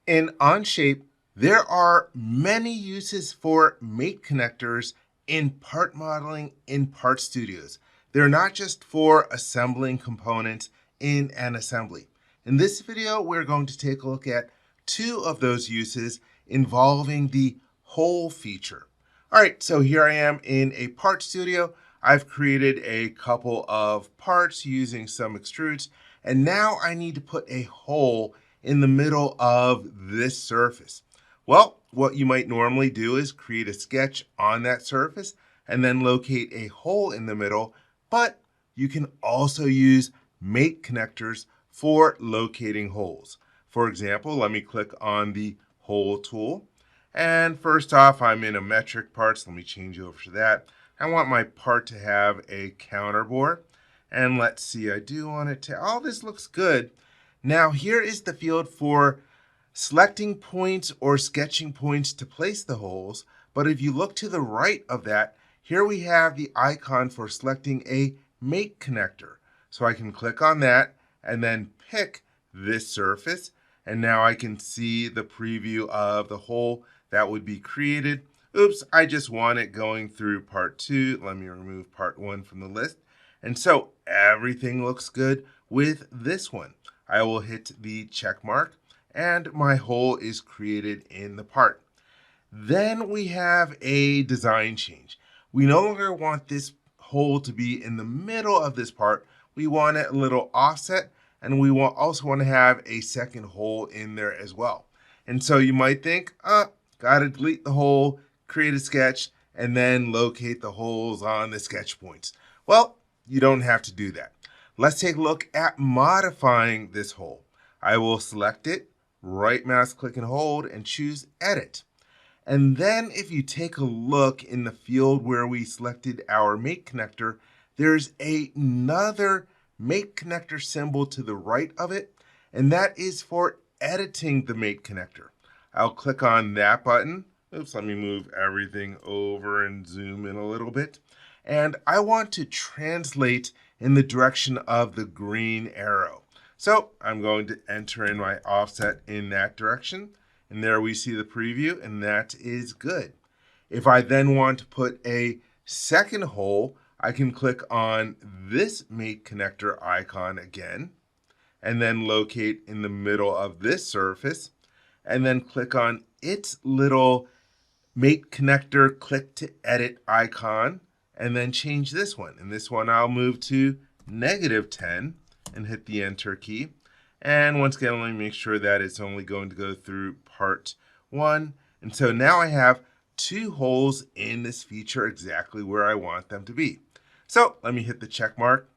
In Onshape, there are many uses for mate connectors in part modeling in Part Studios. They're not just for assembling components in an assembly. In this video, we're going to take a look at two of those uses involving the hole feature. All right, so here I am in a Part Studio. I've created a couple of parts using some extrudes, and now I need to put a hole in the middle of this surface. Well, what you might normally do is create a sketch on that surface and then locate a hole in the middle, but you can also use mate connectors for locating holes. For example, let me click on the hole tool. And first off, I'm in a metric part, so let me change over to that. I want my part to have a counter bore. And let's see, I do want it to, oh, this looks good. Now here is the field for selecting points or sketching points to place the holes. But if you look to the right of that, here we have the icon for selecting a mate connector. So I can click on that and then pick this surface. And now I can see the preview of the hole that would be created. Oops, I just want it going through part 2. Let me remove part 1 from the list. And so everything looks good with this one. I will hit the check mark and my hole is created in the part. Then we have a design change. We no longer want this hole to be in the middle of this part. We want it a little offset, and we also want to have a second hole in there as well. And so you might think, gotta delete the hole, create a sketch, and then locate the holes on the sketch points. Well, you don't have to do that. Let's take a look at modifying this hole. I will select it, right mouse click and hold, and choose Edit. And then if you take a look in the field where we selected our mate connector, there's another mate connector symbol to the right of it, and that is for editing the mate connector. I'll click on that button. Oops, let me move everything over and zoom in a little bit. And I want to translate in the direction of the green arrow. So I'm going to enter in my offset in that direction. And there we see the preview, and that is good. If I then want to put a second hole, I can click on this mate connector icon again, and then locate in the middle of this surface, and then click on its little mate connector click to edit icon, and then change this one. And this one I'll move to -10 and hit the enter key. And once again, let me make sure that it's only going to go through part 1. And so now I have two holes in this feature exactly where I want them to be. So let me hit the check mark.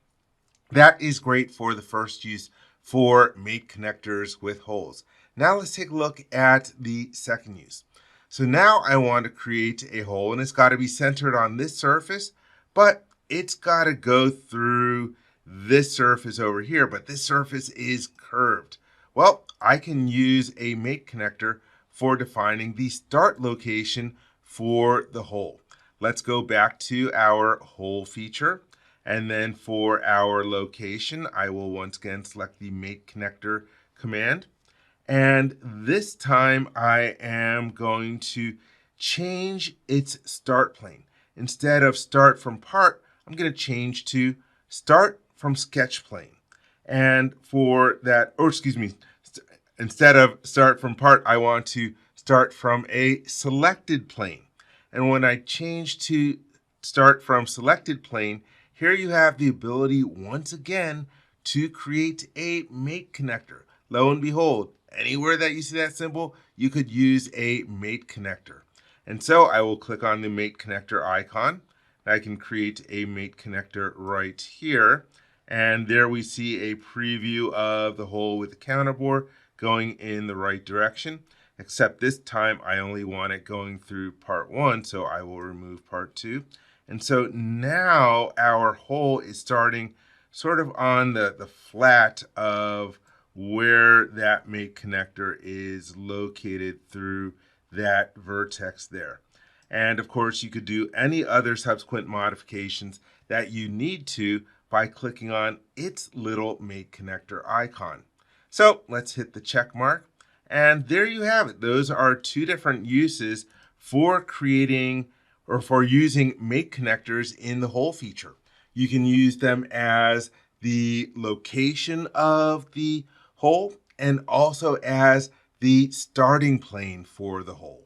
That is great for the first use for mate connectors with holes. Now let's take a look at the second use. So now I want to create a hole, and it's got to be centered on this surface, but it's got to go through this surface over here, but this surface is curved. Well, I can use a mate connector for defining the start location for the hole. Let's go back to our hole feature, and then for our location, I will once again select the mate connector command. And this time I am going to change its start plane. Instead of start from part, I'm going to change to start from sketch plane. And for that, or excuse me, instead of start from part, I want to start from a selected plane. And when I change to start from selected plane, here you have the ability once again to create a mate connector. Lo and behold, anywhere that you see that symbol, you could use a mate connector. And so I will click on the mate connector icon. I can create a mate connector right here. And there we see a preview of the hole with the counter bore going in the right direction. Except this time I only want it going through part 1, so I will remove part 2. And so now our hole is starting sort of on the flat of where that mate connector is located through that vertex there. And of course, you could do any other subsequent modifications that you need to by clicking on its little mate connector icon. So let's hit the check mark. And there you have it. Those are two different uses for creating or for using make connectors in the hole feature. You can use them as the location of the hole and also as the starting plane for the hole.